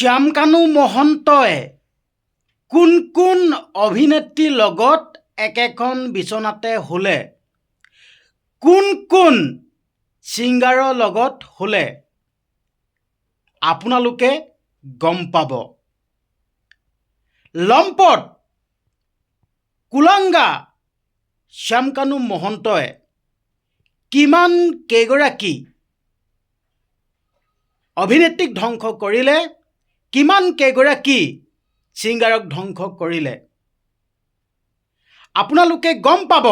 শ্যামকানু মহন্তই কোন কোন অভিনেত্ৰীৰ লগত একেখন বিচনাতে শুলে, কোন কোন ছিংগাৰৰ লগত শুলে আপোনালোকে গম পাব। লম্পট কুলাংগা শ্যামকানু মহন্তই কিমান কেইগৰাকী অভিনেত্ৰীক ধ্বংস কৰিলে, কিমান কেইগৰাকী ছিংগাৰক ধ্বংস কৰিলে আপোনালোকে গম পাব।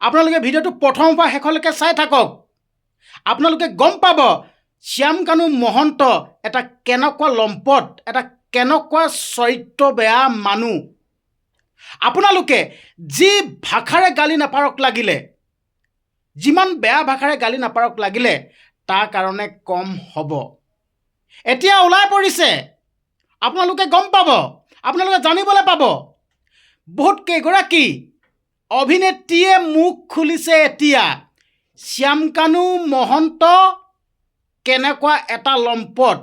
আপোনালোকে ভিডিঅ'টো প্ৰথমৰ পৰা শেষলৈকে চাই থাকক। আপোনালোকে গম পাব শ্যামকানু মহন্ত এটা কেনেকুৱা লম্পট, এটা কেনেকুৱা চৰিত্ৰ বেয়া মানুহ। আপোনালোকে যি ভাষাৰে গালি নাপাৰক লাগিলে, যিমান বেয়া ভাষাৰে গালি নাপাৰক লাগিলে তাৰ কাৰণে কম হ'ব। এতিয়া ওলাই পৰিছে, আপোনালোকে গম পাব, আপোনালোকে জানিবলৈ পাব। বহুত কেইগৰাকী অভিনেত্ৰীয়ে মুখ খুলিছে এতিয়া শ্যামকানু মহন্ত কেনেকুৱা এটা লম্পট।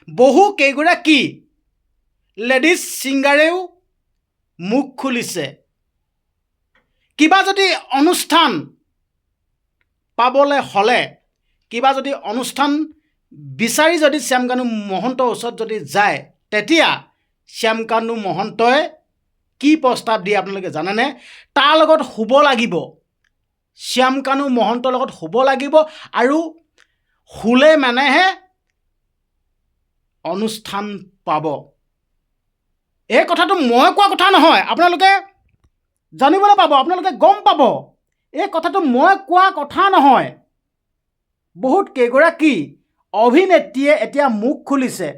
বহু কেইগৰাকী লেডিজ ছিংগাৰেও মুখ খুলিছে। কিবা যদি অনুষ্ঠান পাবলৈ হ'লে, কিবা যদি অনুষ্ঠান বিচাৰি যদি শ্যামকানু মহন্তৰ ওচৰত যদি যায়, তেতিয়া শ্যামকানু মহন্তই কি প্ৰস্তাৱ দিয়ে আপোনালোকে জানেনে? তাৰ লগত শুব লাগিব, শ্যামকানু মহন্তৰ লগত শুব লাগিব, আৰু শুলে মানেহে অনুষ্ঠান পাব। এই কথাটো মই কোৱা কথা নহয়, আপোনালোকে জানিবলৈ পাব, আপোনালোকে গম পাব। এই কথাটো মই কোৱা কথা নহয়। বহুত কেইগৰাকী অভিনেত্ৰীয়ে এতিয়া মুখ খুলিছে।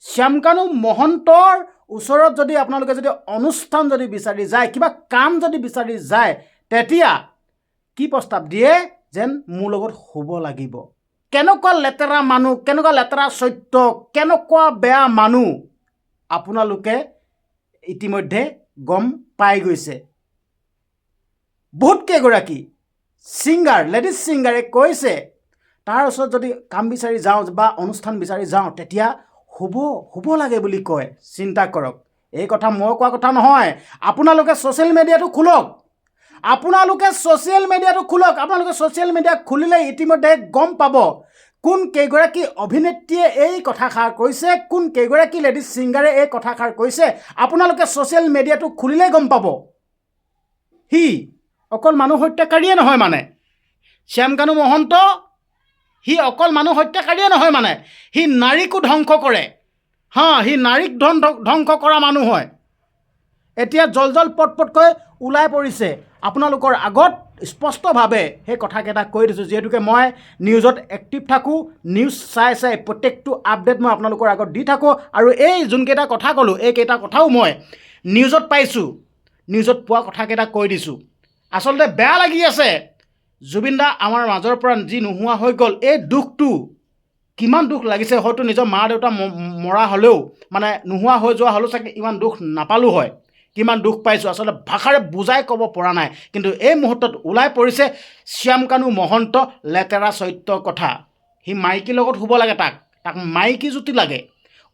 শ্যামকানু মহন্তৰ ওচৰত যদি আপোনালোকে যদি অনুষ্ঠান যদি বিচাৰি যায়, কিবা কাম যদি বিচাৰি যায়, তেতিয়া কি প্ৰস্তাৱ দিয়ে? যেন মোৰ লগত শুব লাগিব। কেনেকুৱা লেতেৰা মানুহ, কেনেকুৱা লেতেৰা চৰিত্ৰ, কেনেকুৱা বেয়া মানুহ আপোনালোকে ইতিমধ্যে গম পাই গৈছে। বহুত কেইগৰাকী ছিংগাৰ, লেডিজ ছিংগাৰে কৈছে তাৰ ওচৰত যদি কাম বিচাৰি যাওঁ বা অনুষ্ঠান বিচাৰি যাওঁ, তেতিয়া শুব লাগে বুলি কয়। চিন্তা কৰক, এই কথা মই কোৱা কথা নহয়। আপোনালোকে ছ'চিয়েল মিডিয়াটো খোলক, আপোনালোকে ছ'চিয়েল মিডিয়াটো খোলক। আপোনালোকে ছ'চিয়েল মিডিয়া খুলিলে ইতিমধ্যে গম পাব কোন কেইগৰাকী অভিনেত্ৰীয়ে এই কথাষাৰ কৈছে, কোন কেইগৰাকী লেডিজ ছিংগাৰে এই কথাষাৰ কৈছে। আপোনালোকে ছ'চিয়েল মিডিয়াটো খুলিলেই গম পাব। সি অকল মানুহ হত্যাকাৰীয়ে নহয়, মানে শ্যামকানু মহন্ত সি অকল মানুহ হত্যাকাৰীয়ে নহয়, মানে সি নাৰীকো ধ্বংস কৰে। সি নাৰীক ধ্বংস কৰা মানুহ হয়। এতিয়া জল পটকৈ ওলাই পৰিছে আপোনালোকৰ আগত স্পষ্টভাৱে সেই কথাকেইটা কৈ দিছোঁ। যিহেতুকে মই নিউজত এক্টিভ থাকোঁ, নিউজ চাই প্ৰত্যেকটো আপডেট মই আপোনালোকৰ আগত দি থাকোঁ, আৰু এই যোনকেইটা কথা ক'লোঁ এইকেইটা কথাও মই নিউজত পাইছোঁ, নিউজত পোৱা কথাকেইটা কৈ দিছোঁ। আচলতে বেয়া লাগি আছে, জুবিন দা আমাৰ মাজৰ পৰা যি নোহোৱা হৈ গ'ল। এই দুখটো কিমান দুখ লাগিছে, হয়তো নিজৰ মা দেউতা মৰা হ'লেও, মানে নোহোৱা হৈ যোৱা হ'লেও চাগে ইমান দুখ নাপালোঁ হয়। কিমান দুখ পাইছোঁ আচলতে ভাষাৰে বুজাই ক'ব পৰা নাই। কিন্তু এই মুহূৰ্তত ওলাই পৰিছে শ্যামকানু মহন্ত লেতেৰা চৰিত্ৰৰ কথা। সি মাইকীৰ লগত শুব লাগে, তাক মাইকী জুতি লাগে।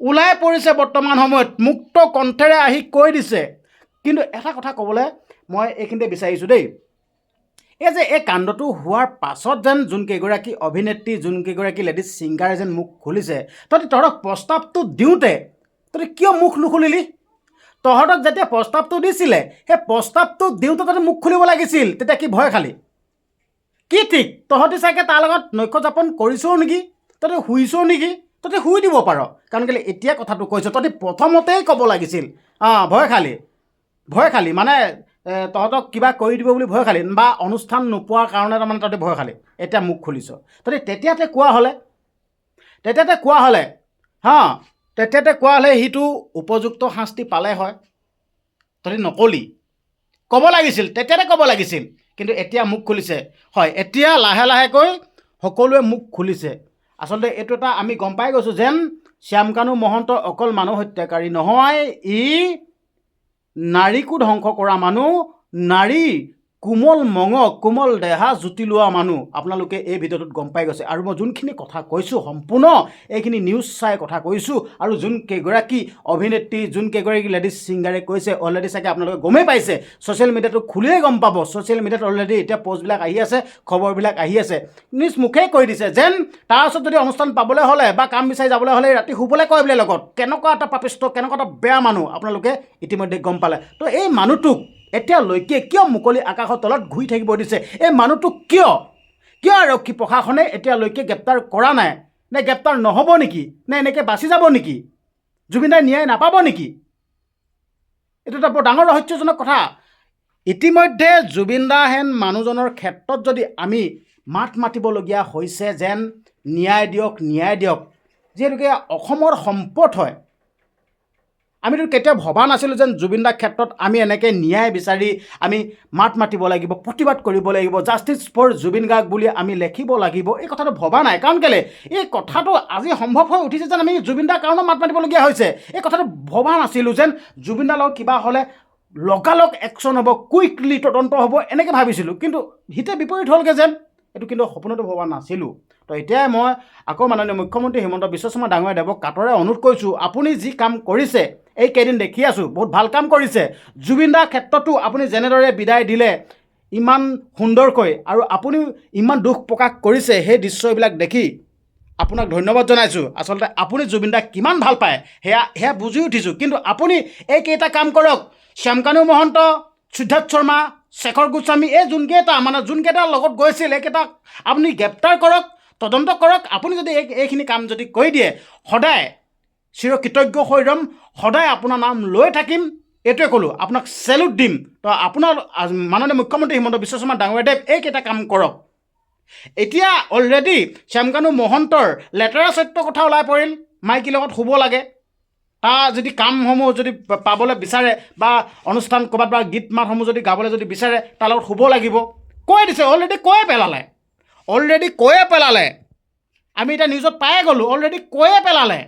ওলাই পৰিছে বৰ্তমান সময়ত, মুক্ত কণ্ঠেৰে আহি কৈ দিছে। কিন্তু এটা কথা ক'বলৈ মই এইখিনিতে বিচাৰিছোঁ দেই, এই যে এই কাণ্ডটো হোৱাৰ পাছত যেন যোনকেইগৰাকী অভিনেত্ৰী, যোনকেইগৰাকী লেডিজ ছিংগাৰে যেন মুখ খুলিছে, তহঁতক প্ৰস্তাৱটো দিওঁতে তহঁতে কিয় মুখ নুখুলিলি? তহঁতক যেতিয়া প্ৰস্তাৱটো দিছিলে, সেই প্ৰস্তাৱটো দিওঁতে তহঁতে মুখ খুলিব লাগিছিল। তেতিয়া কি ভয় খালি? কি ঠিক তহঁতি চাগে তাৰ লগত নৈক্য যাপন কৰিছও নেকি, তহঁতে শুইছও নেকি? তহঁতে শুই দিব পাৰ, কাৰণ কেলৈ এতিয়া কথাটো কৈছ, তহঁতি প্ৰথমতেই ক'ব লাগিছিল। ভয় খালি মানে তহঁতক কিবা কৰি দিব বুলি ভয় খালি, বা অনুষ্ঠান নোপোৱাৰ কাৰণে তাৰমানে তহঁতে ভয় খালি। এতিয়া মুখ খুলিছ, তহঁতি তেতিয়াতে কোৱা হ'লে সিটো উপযুক্ত শাস্তি পালে হয়। তহঁতি নকলি, ক'ব লাগিছিল, তেতিয়াতে ক'ব লাগিছিল। কিন্তু এতিয়া মুখ খুলিছে। হয়, এতিয়া লাহে লাহেকৈ সকলোৱে মুখ খুলিছে। আচলতে এইটো এটা আমি গম পাই গৈছোঁ যেন শ্যামকানু মহন্ত অকল মানুহ হত্যাকাৰী নহয়, ই নাৰীকো ধ্বংস কৰা মানুহ, নাৰী কোমল মঙহ কোমল দেহা জুতি লোৱা মানুহ আপোনালোকে এই ভিডিঅ'টোত গম পাই গৈছে আৰু মই যোনখিনি কথা কৈছোঁ সম্পূৰ্ণ এইখিনি নিউজ চাই কথা কৈছোঁ আৰু যোন কেইগৰাকী অভিনেত্ৰী যোন কেইগৰাকী লেডিজ ছিংগাৰে কৈছে অলৰেডি চাগে আপোনালোকে গমেই পাইছে ছ'চিয়েল মিডিয়াটো খুলিলেই গম পাব ছ'চিয়েল মিডিয়াত অলৰেডি এতিয়া পষ্টবিলাক আহি আছে খবৰবিলাক আহি আছে নিজ মুখেই কৈ দিছে যেন তাৰ ওচৰত যদি অনুষ্ঠান পাবলৈ হ'লে বা কাম বিচাৰি যাবলৈ হ'লে ৰাতি শুবলৈ কয় বোলে লগত কেনেকুৱা এটা পাপিষ্ট কেনেকুৱা এটা বেয়া মানুহ আপোনালোকে ইতিমধ্যে গম পালে তো এই মানুহটোক এতিয়ালৈকে কিয় মুকলি আকাশৰ তলত ঘূৰি থাকিব দিছে এই মানুহটোক কিয় আৰক্ষী প্ৰশাসনে এতিয়ালৈকে গ্ৰেপ্তাৰ কৰা নাই নে গ্ৰেপ্তাৰ নহ'ব নেকি নে এনেকৈ বাচি যাব নেকি জুবিনদাই ন্যায় নাপাব নেকি এইটো এটা বৰ ডাঙৰ ৰহস্যজনক কথা ইতিমধ্যে জুবিনদা হেন মানুহজনৰ ক্ষেত্ৰত যদি আমি মাত মাতিবলগীয়া হৈছে যেন ন্যায় দিয়ক যিহেতুকে অসমৰ সম্পদ হয় আমিতো কেতিয়াও ভবা নাছিলোঁ যেন জুবিনদাৰ ক্ষেত্ৰত আমি এনেকৈ ন্যায় বিচাৰি আমি মাত মাতিব লাগিব প্ৰতিবাদ কৰিব লাগিব জাষ্টিছ ফৰ জুবিন গাৰ্গ বুলি আমি লিখিব লাগিব এই কথাটো ভবা নাই কাৰণ কেলৈ এই কথাটো আজি সম্ভৱ হৈ উঠিছে যেন আমি জুবিনদাৰ কাৰণে মাত মাতিবলগীয়া হৈছে এই কথাটো ভবা নাছিলোঁ যেন জুবিনদাৰ লগত কিবা হ'লে লগালগ একশ্যন হ'ব কুইকলি তদন্ত হ'ব এনেকৈ ভাবিছিলোঁ কিন্তু হিতে বিপৰীত হ'লগৈ যেন এইটো কিন্তু সপোনতো ভবা নাছিলোঁ তো এতিয়াই মই আকৌ মাননীয় মুখ্যমন্ত্ৰী হিমন্ত বিশ্ব শৰ্মা ডাঙৰীয়াদেৱক কাটৰে অনুৰোধ কৰিছোঁ আপুনি যি কাম কৰিছে এইকেইদিন দেখি আছোঁ বহুত ভাল কাম কৰিছে জুবিনদাৰ ক্ষেত্ৰতো আপুনি যেনেদৰে বিদায় দিলে ইমান সুন্দৰকৈ আৰু আপুনি ইমান দুখ প্ৰকাশ কৰিছে সেই দৃশ্যবিলাক দেখি আপোনাক ধন্যবাদ জনাইছোঁ আচলতে আপুনি জুবিনদাক কিমান ভাল পায় সেয়া বুজি উঠিছোঁ কিন্তু আপুনি এইকেইটা কাম কৰক শ্যামকানু মহন্ত সিদ্ধাৰ্থ শৰ্মা শেখৰ গোস্বামী এই যোনকেইটাৰ লগত গৈছিল এইকেইটাক আপুনি গ্ৰেপ্তাৰ কৰক তদন্ত কৰক আপুনি যদি এইখিনি কাম যদি কৰি দিয়ে সদায় চিৰকৃতজ্ঞ হৈ ৰ'ম সদায় আপোনাৰ নাম লৈ থাকিম এইটোৱে ক'লোঁ আপোনাক চেলুট দিম তো আপোনাৰ মাননীয় মুখ্যমন্ত্ৰী হিমন্ত বিশ্ব শৰ্মা ডাঙৰীয়াদেৱ এইকেইটা কাম কৰক এতিয়া অলৰেডি শ্যামকানু মহন্তৰ লেতেৰা চৰিত্ৰৰ কথা ওলাই পৰিল মাইকীৰ লগত শুব লাগে তাৰ যদি কামসমূহ যদি পাবলৈ বিচাৰে বা অনুষ্ঠান ক'ৰবাত বা গীত মাতসমূহ যদি গাবলৈ যদি বিচাৰে তাৰ লগত শুব লাগিব কৈ দিছে অলৰেডি কৈয়ে পেলালে আমি এতিয়া নিউজত পায়ে গ'লোঁ অলৰেডি কৈয়ে পেলালে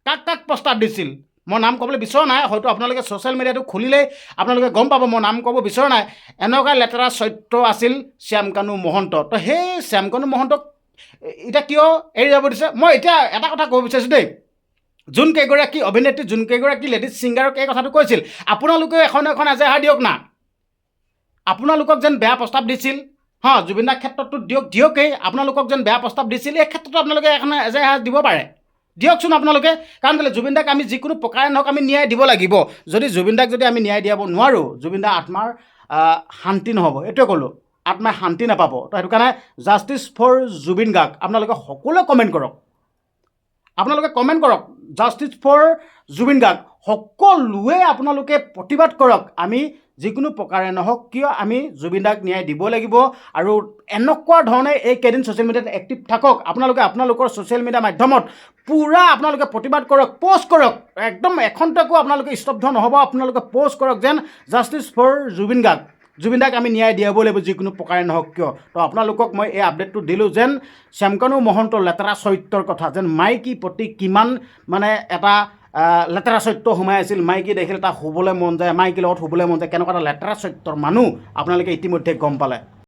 কাক প্ৰস্তাৱ দিছিল মই নাম ক'বলৈ বিচৰা নাই হয়তো আপোনালোকে ছ'চিয়েল মিডিয়াটো খুলিলেই আপোনালোকে গম পাব মই নাম ক'ব বিচৰা নাই এনেকুৱা লেতেৰা চৰিত্ৰ আছিল শ্যামকানু মহন্ত তো সেই শ্যামকানু মহন্তক এতিয়া কিয় এৰি যাব দিছে মই এতিয়া এটা কথা ক'ব বিচাৰিছোঁ দেই যোন কেইগৰাকী অভিনেত্ৰী যোন কেইগৰাকী লেডিজ ছিংগাৰক এই কথাটো কৈছিল আপোনালোকেও এখন এজাহাৰ দিয়ক না আপোনালোকক যেন বেয়া প্ৰস্তাৱ দিছিল জুবিনদাৰ ক্ষেত্ৰতো দিয়কেই আপোনালোকক যেন বেয়া প্ৰস্তাৱ দিছিল এই ক্ষেত্ৰতো আপোনালোকে এখন এজাহাৰ দিব পাৰে দিয়কচোন আপোনালোকে কাৰণ কেলৈ জুবিনদাক আমি যিকোনো প্ৰকাৰে নহওক আমি ন্যায় দিব লাগিব যদি জুবিনদাক যদি আমি ন্যায় দিয়াব নোৱাৰোঁ জুবিনদাৰ আত্মাৰ শান্তি নহ'ব এইটোৱে ক'লোঁ আত্মাই শান্তি নাপাব তো সেইটো কাৰণে জাষ্টিছ ফৰ জুবিন গাৰ্গ আপোনালোকে সকলোৱে কমেণ্ট কৰক জাষ্টিছ ফৰ জুবিন গাৰ্গ সকলোৱে আপোনালোকে প্ৰতিবাদ কৰক আমি যিকোনো প্ৰকাৰে নহওক কিয় আমি জুবিনদাক ন্যায় দিব লাগিব আৰু এনেকুৱা ধৰণে এইকেইদিন ছ'চিয়েল মিডিয়াত এক্টিভ থাকক আপোনালোকৰ ছ'চিয়েল মিডিয়া মাধ্যমত পূৰা আপোনালোকে প্ৰতিবাদ কৰক প'ষ্ট কৰক একদম এখন্তেকো আপোনালোকে স্তব্ধ নহ'ব আপোনালোকে প'ষ্ট কৰক যেন জাষ্টিছ ফৰ জুবিনদাক আমি ন্যায় দিয়াব লাগিব যিকোনো প্ৰকাৰে নহওক কিয় তো আপোনালোকক মই এই আপডেটটো দিলোঁ যেন শ্যামকানু মহন্তৰ লেতেৰা চৰিত্ৰৰ কথা যেন মাইকীৰ প্ৰতি কিমান এটা লেতেৰা চৰিত্ৰ সোমাই আছিল মাইকী দেখিলে তাক শুবলৈ মন যায় মাইকীৰ লগত শুবলৈ মন যায় কেনেকুৱা এটা লেতেৰা চৰিত্ৰৰ মানুহ আপোনালোকে ইতিমধ্যে গম পালে